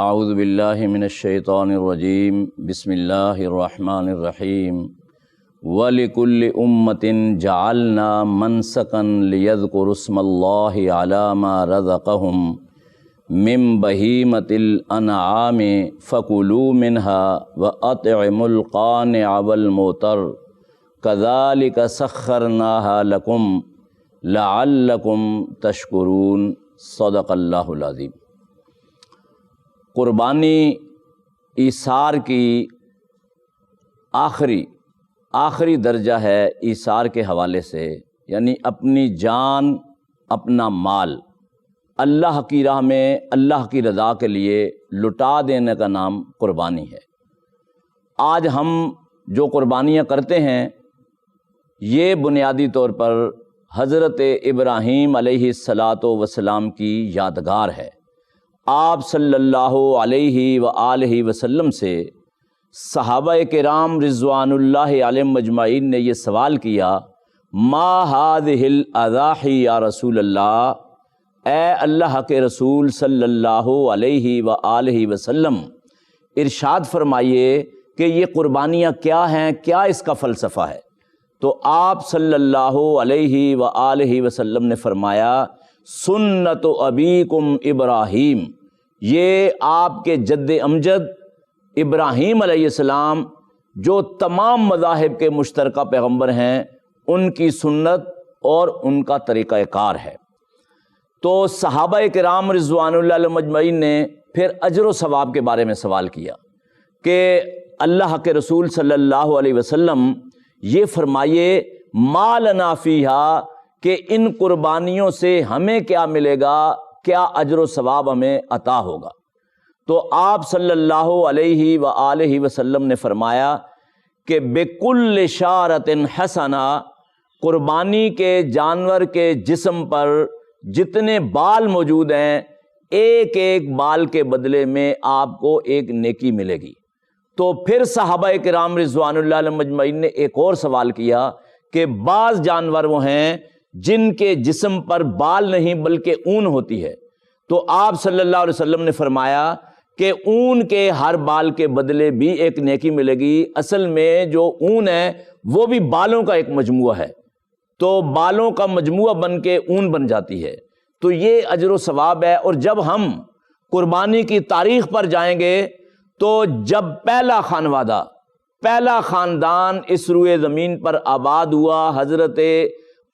اعوذ باللہ من الشیطان الرجیم بسم اللہ الرحمن الرحیم وَلِكُلِّ أُمَّةٍ جَعَلْنَا مَنْسَكًا لِيَذْكُرُوا اسْمَ اللَّهِ عَلَى مَا رَزَقَهُمْ مِنْ بَهِيمَةِ الْأَنْعَامِ فَكُلُوا مِنْهَا وَأَطْعِمُوا الْقَانِعَ وَالْمُعْتَرَّ كَذَلِكَ سَخَّرْنَاهَا لَكُمْ لَعَلَّكُمْ تَشْكُرُونَ صدق اللہ العظیم۔ قربانی ایثار کی آخری درجہ ہے ایثار کے حوالے سے، یعنی اپنی جان، اپنا مال اللہ کی راہ میں اللہ کی رضا کے لیے لٹا دینے کا نام قربانی ہے۔ آج ہم جو قربانیاں کرتے ہیں یہ بنیادی طور پر حضرت ابراہیم علیہ السلام کی یادگار ہے۔ آپ صلی اللہ علیہ وآلہ وسلم سے صحابہ کرام رضوان اللہ علیہم مجمعین نے یہ سوال کیا، ما هذه الاضاحی یا رسول اللہ، اے اللہ کے رسول صلی اللہ علیہ وآلہ وسلم ارشاد فرمائیے کہ یہ قربانیاں کیا ہیں، کیا اس کا فلسفہ ہے؟ تو آپ صلی اللہ علیہ وآلہ وسلم نے فرمایا، سنت ابیکم ابراہیم، یہ آپ کے جد امجد ابراہیم علیہ السلام جو تمام مذاہب کے مشترکہ پیغمبر ہیں ان کی سنت اور ان کا طریقہ کار ہے۔ تو صحابہ کرام رضوان اللہ علیہم مجمعین نے پھر اجر و ثواب کے بارے میں سوال کیا کہ اللہ کے رسول صلی اللہ علیہ وسلم یہ فرمائیے، ما لنا فیہا، کہ ان قربانیوں سے ہمیں کیا ملے گا، کیا اجر و ثواب ہمیں عطا ہوگا؟ تو آپ صلی اللہ علیہ وآلہ وسلم نے فرمایا کہ بِكُلِّ شَارَةٍ حَسَنَةٍ، قربانی کے جانور کے جسم پر جتنے بال موجود ہیں ایک ایک بال کے بدلے میں آپ کو ایک نیکی ملے گی۔ تو پھر صحابہ کرام رضوان اللہ علیہم مجمعین نے ایک اور سوال کیا کہ بعض جانور وہ ہیں جن کے جسم پر بال نہیں بلکہ اون ہوتی ہے، تو آپ صلی اللہ علیہ وسلم نے فرمایا کہ اون کے ہر بال کے بدلے بھی ایک نیکی ملے گی۔ اصل میں جو اون ہے وہ بھی بالوں کا ایک مجموعہ ہے، تو بالوں کا مجموعہ بن کے اون بن جاتی ہے، تو یہ اجر و ثواب ہے۔ اور جب ہم قربانی کی تاریخ پر جائیں گے تو جب پہلا خانوادہ، پہلا خاندان اس روئے زمین پر آباد ہوا حضرت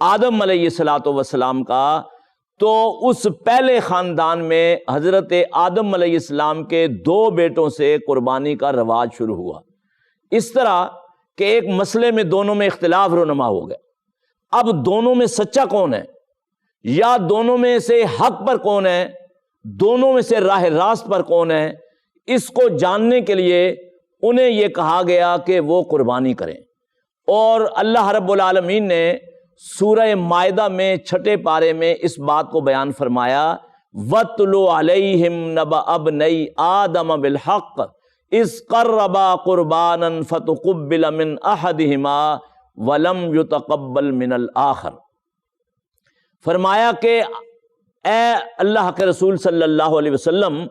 آدم علیہ السلام کا، تو اس پہلے خاندان میں حضرت آدم علیہ السلام کے 2 بیٹوں سے قربانی کا رواج شروع ہوا، اس طرح کہ ایک مسئلے میں دونوں میں اختلاف رونما ہو گیا۔ اب دونوں میں سچا کون ہے، یا دونوں میں سے حق پر کون ہے، دونوں میں سے راہ راست پر کون ہے، اس کو جاننے کے لیے انہیں یہ کہا گیا کہ وہ قربانی کریں۔ اور اللہ رب العالمین نے سورہ مائدہ میں 6 پارے میں اس بات کو بیان فرمایا، وَاتْلُ عَلَيْهِمْ نَبَأَ ابْنَيْ آدَمَ بِالْحَقِّ إِذْ قَرَّبَا قُرْبَانًا فَتُقُبِّلَ مِنْ أَحَدِهِمَا وَلَمْ يُتَقَبَّلْ مِنَ الْآخَرِ۔ فرمایا کہ اے اللہ کے رسول صلی اللہ علیہ وسلم،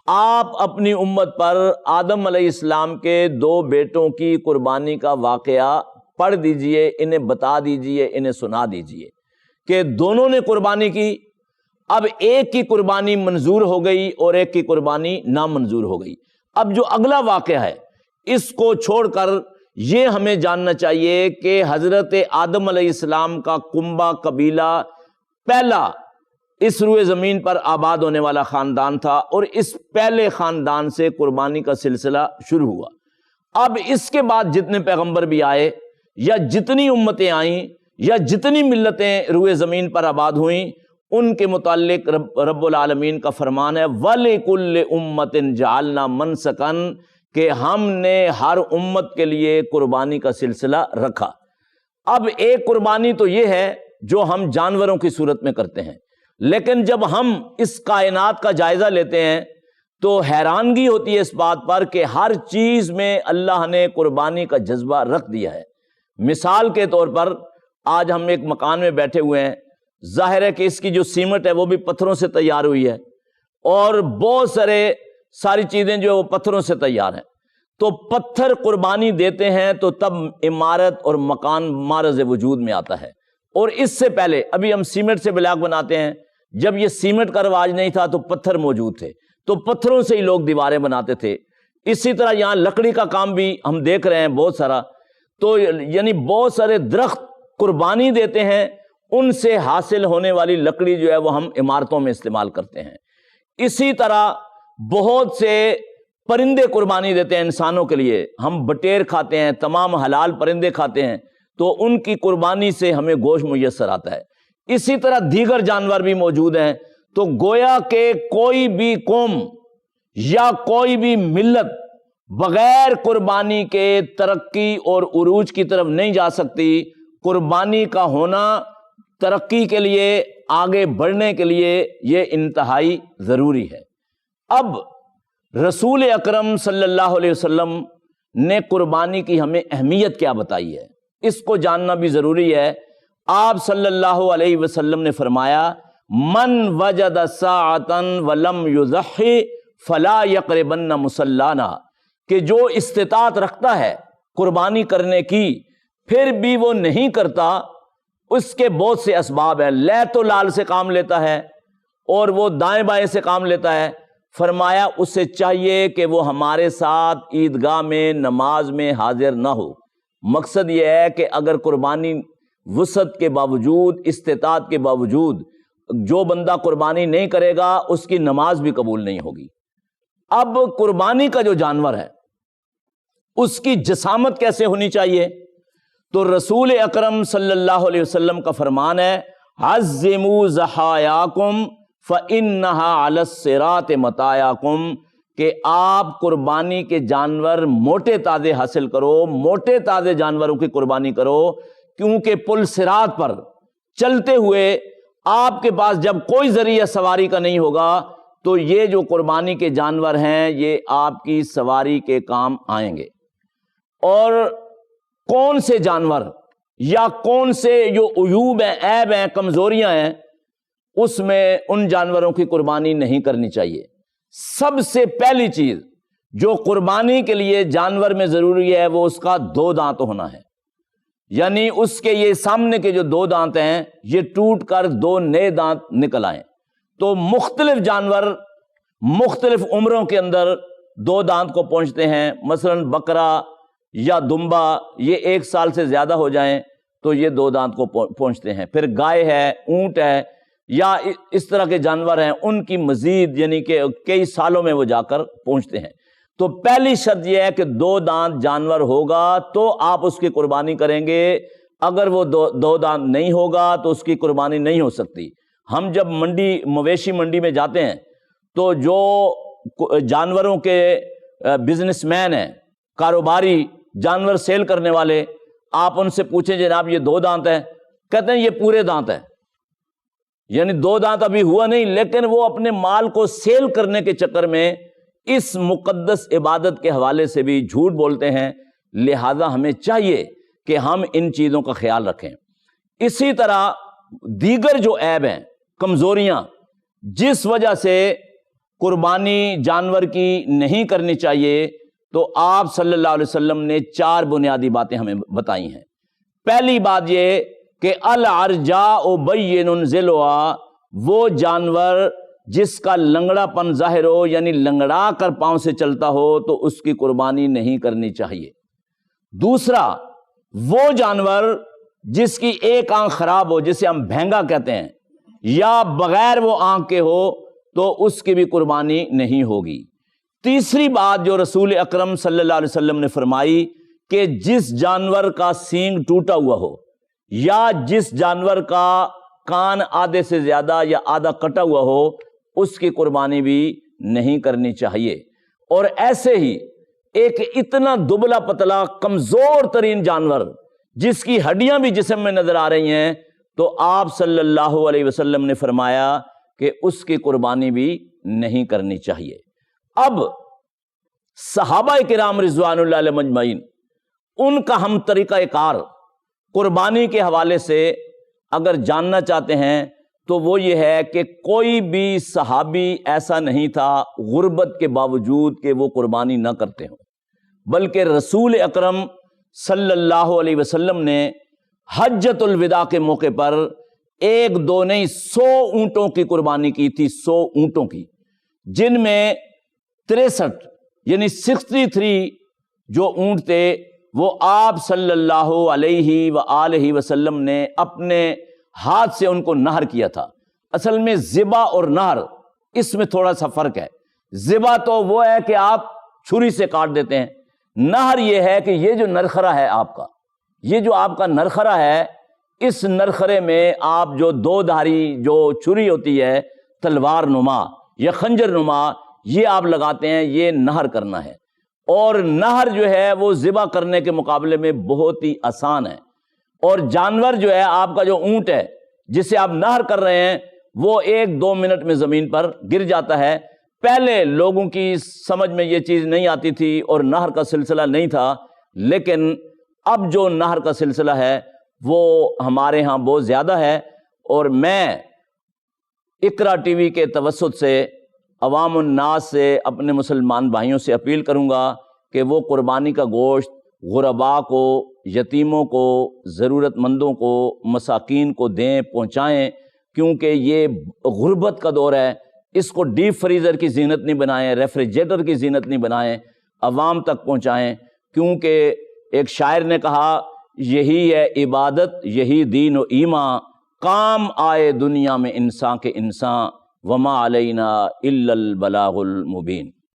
آپ اپنی امت پر آدم علیہ السلام کے 2 بیٹوں کی قربانی کا واقعہ پڑھ دیجئے، انہیں بتا دیجئے، انہیں سنا دیجئے کہ دونوں نے قربانی کی۔ اب ایک کی قربانی منظور ہو گئی اور ایک کی قربانی نامنظور ہو گئی۔ اب جو اگلا واقعہ ہے اس کو چھوڑ کر یہ ہمیں جاننا چاہیے کہ حضرت آدم علیہ السلام کا کنبہ قبیلہ پہلا اس روئے زمین پر آباد ہونے والا خاندان تھا، اور اس پہلے خاندان سے قربانی کا سلسلہ شروع ہوا۔ اب اس کے بعد جتنے پیغمبر بھی آئے، یا جتنی امتیں آئیں، یا جتنی ملتیں روئے زمین پر آباد ہوئیں، ان کے متعلق رب العالمین کا فرمان ہے، وَلِكُلِّ أُمَّةٍ جَعَلْنَا مَنْسَكًا، کہ ہم نے ہر امت کے لیے قربانی کا سلسلہ رکھا۔ اب ایک قربانی تو یہ ہے جو ہم جانوروں کی صورت میں کرتے ہیں، لیکن جب ہم اس کائنات کا جائزہ لیتے ہیں تو حیرانگی ہوتی ہے اس بات پر کہ ہر چیز میں اللہ نے قربانی کا جذبہ رکھ دیا ہے۔ مثال کے طور پر آج ہم ایک مکان میں بیٹھے ہوئے ہیں، ظاہر ہے کہ اس کی جو سیمٹ ہے وہ بھی پتھروں سے تیار ہوئی ہے، اور بہت سارے ساری چیزیں جو وہ پتھروں سے تیار ہیں، تو پتھر قربانی دیتے ہیں تو تب عمارت اور مکان معرض وجود میں آتا ہے۔ اور اس سے پہلے ابھی ہم سیمنٹ سے بلاک بناتے ہیں، جب یہ سیمنٹ کا رواج نہیں تھا تو پتھر موجود تھے، تو پتھروں سے ہی لوگ دیواریں بناتے تھے۔ اسی طرح یہاں لکڑی کا کام بھی ہم دیکھ رہے ہیں بہت سارا، تو یعنی بہت سارے درخت قربانی دیتے ہیں، ان سے حاصل ہونے والی لکڑی جو ہے وہ ہم عمارتوں میں استعمال کرتے ہیں۔ اسی طرح بہت سے پرندے قربانی دیتے ہیں انسانوں کے لیے، ہم بٹیر کھاتے ہیں، تمام حلال پرندے کھاتے ہیں، تو ان کی قربانی سے ہمیں گوشت میسر آتا ہے۔ اسی طرح دیگر جانور بھی موجود ہیں، تو گویا کہ کوئی بھی قوم یا کوئی بھی ملت بغیر قربانی کے ترقی اور عروج کی طرف نہیں جا سکتی۔ قربانی کا ہونا ترقی کے لیے، آگے بڑھنے کے لیے یہ انتہائی ضروری ہے۔ اب رسول اکرم صلی اللہ علیہ وسلم نے قربانی کی ہمیں اہمیت کیا بتائی ہے، اس کو جاننا بھی ضروری ہے۔ آپ صلی اللہ علیہ وسلم نے فرمایا، من وجد ساعۃ ولم یضحی فلا یقربن مصلانا، کہ جو استطاعت رکھتا ہے قربانی کرنے کی پھر بھی وہ نہیں کرتا، اس کے بہت سے اسباب ہیں، لیت و لال سے کام لیتا ہے اور وہ دائیں بائیں سے کام لیتا ہے، فرمایا اسے چاہیے کہ وہ ہمارے ساتھ عیدگاہ میں نماز میں حاضر نہ ہو۔ مقصد یہ ہے کہ اگر قربانی وسعت کے باوجود، استطاعت کے باوجود جو بندہ قربانی نہیں کرے گا اس کی نماز بھی قبول نہیں ہوگی۔ اب قربانی کا جو جانور ہے اس کی جسامت کیسے ہونی چاہیے؟ تو رسول اکرم صلی اللہ علیہ وسلم کا فرمان ہے، عظموا ضحایاکم فإنہا علی الصراط مطایاکم، کہ آپ قربانی کے جانور موٹے تازے حاصل کرو، موٹے تازے جانوروں کی قربانی کرو، کیونکہ پل صراط پر چلتے ہوئے آپ کے پاس جب کوئی ذریعہ سواری کا نہیں ہوگا تو یہ جو قربانی کے جانور ہیں یہ آپ کی سواری کے کام آئیں گے۔ اور کون سے جانور یا کون سے جو عیوب ہیں، عیب ہیں، کمزوریاں ہیں، اس میں ان جانوروں کی قربانی نہیں کرنی چاہیے۔ سب سے پہلی چیز جو قربانی کے لیے جانور میں ضروری ہے وہ اس کا 2 دانت ہونا ہے، یعنی اس کے یہ سامنے کے جو 2 دانت ہیں یہ ٹوٹ کر 2 نئے دانت نکل آئیں۔ تو مختلف جانور مختلف عمروں کے اندر 2 دانت کو پہنچتے ہیں، مثلا بکرا یا دمبا یہ 1 سال سے زیادہ ہو جائیں تو یہ 2 دانت کو پہنچتے ہیں، پھر گائے ہے، اونٹ ہے یا اس طرح کے جانور ہیں، ان کی مزید یعنی کہ کئی سالوں میں وہ جا کر پہنچتے ہیں۔ تو پہلی شرط یہ ہے کہ 2 دانت جانور ہوگا تو آپ اس کی قربانی کریں گے، اگر وہ 2 دانت نہیں ہوگا تو اس کی قربانی نہیں ہو سکتی۔ ہم جب مویشی منڈی میں جاتے ہیں تو جو جانوروں کے بزنس مین ہیں، کاروباری جانور سیل کرنے والے، آپ ان سے پوچھیں جناب یہ 2 دانت ہیں، کہتے ہیں یہ پورے دانت ہیں، یعنی 2 دانت ابھی ہوا نہیں، لیکن وہ اپنے مال کو سیل کرنے کے چکر میں اس مقدس عبادت کے حوالے سے بھی جھوٹ بولتے ہیں، لہذا ہمیں چاہیے کہ ہم ان چیزوں کا خیال رکھیں۔ اسی طرح دیگر جو عیب ہیں، کمزوریاں جس وجہ سے قربانی جانور کی نہیں کرنی چاہیے، تو آپ صلی اللہ علیہ وسلم نے 4 بنیادی باتیں ہمیں بتائی ہیں۔ پہلی بات یہ کہ العرجاء بین ذلها، وہ جانور جس کا لنگڑا پن ظاہر ہو، یعنی لنگڑا کر پاؤں سے چلتا ہو، تو اس کی قربانی نہیں کرنی چاہیے۔ دوسرا، وہ جانور جس کی ایک آنکھ خراب ہو، جسے ہم بھینگا کہتے ہیں، یا بغیر وہ آنکھ کے ہو تو اس کی بھی قربانی نہیں ہوگی۔ تیسری بات جو رسول اکرم صلی اللہ علیہ وسلم نے فرمائی کہ جس جانور کا سینگ ٹوٹا ہوا ہو یا جس جانور کا کان آدھے سے زیادہ یا آدھا کٹا ہوا ہو اس کی قربانی بھی نہیں کرنی چاہیے۔ اور ایسے ہی ایک اتنا دبلا پتلا کمزور ترین جانور جس کی ہڈیاں بھی جسم میں نظر آ رہی ہیں، تو آپ صلی اللہ علیہ وسلم نے فرمایا کہ اس کی قربانی بھی نہیں کرنی چاہیے۔ اب صحابہ کرام رضوان اللہ علیہم اجمعین، ان کا ہم طریقہ کار قربانی کے حوالے سے اگر جاننا چاہتے ہیں تو وہ یہ ہے کہ کوئی بھی صحابی ایسا نہیں تھا غربت کے باوجود کہ وہ قربانی نہ کرتے ہوں، بلکہ رسول اکرم صلی اللہ علیہ وسلم نے حجۃ الوداع کے موقع پر 1 2 نہیں 100 اونٹوں کی قربانی کی تھی، 100 اونٹوں کی، جن میں 63 یعنی 63 جو اونٹ تھے وہ آپ صلی اللہ علیہ وآلہ وسلم نے اپنے ہاتھ سے ان کو نہر کیا تھا۔ اصل میں ذبح اور نہر اس میں تھوڑا سا فرق ہے۔ ذبح تو وہ ہے کہ آپ چھری سے کاٹ دیتے ہیں، نہر یہ ہے کہ یہ جو نرخرا ہے آپ کا، یہ جو آپ کا نرخرا ہے، اس نرخرے میں آپ جو 2 دھاری جو چھری ہوتی ہے تلوار نما یا خنجر نما، یہ آپ لگاتے ہیں، یہ نہر کرنا ہے۔ اور نہر جو ہے وہ ذبح کرنے کے مقابلے میں بہت ہی آسان ہے، اور جانور جو ہے آپ کا جو اونٹ ہے جسے آپ نہر کر رہے ہیں وہ 1 2 منٹ میں زمین پر گر جاتا ہے۔ پہلے لوگوں کی سمجھ میں یہ چیز نہیں آتی تھی اور نہر کا سلسلہ نہیں تھا، لیکن اب جو نہر کا سلسلہ ہے وہ ہمارے ہاں بہت زیادہ ہے۔ اور میں اقرا ٹی وی کے توسط سے عوام الناس سے، اپنے مسلمان بھائیوں سے اپیل کروں گا کہ وہ قربانی کا گوشت غرباء کو، یتیموں کو، ضرورت مندوں کو، مساکین کو دیں، پہنچائیں، کیونکہ یہ غربت کا دور ہے۔ اس کو ڈیپ فریزر کی زینت نہیں بنائیں، ریفریجریٹر کی زینت نہیں بنائیں، عوام تک پہنچائیں، کیونکہ ایک شاعر نے کہا یہی ہے عبادت، یہی دین و ایمان، کام آئے دنیا میں انسان کے انسان، وما علینا الا البلاغ المبین۔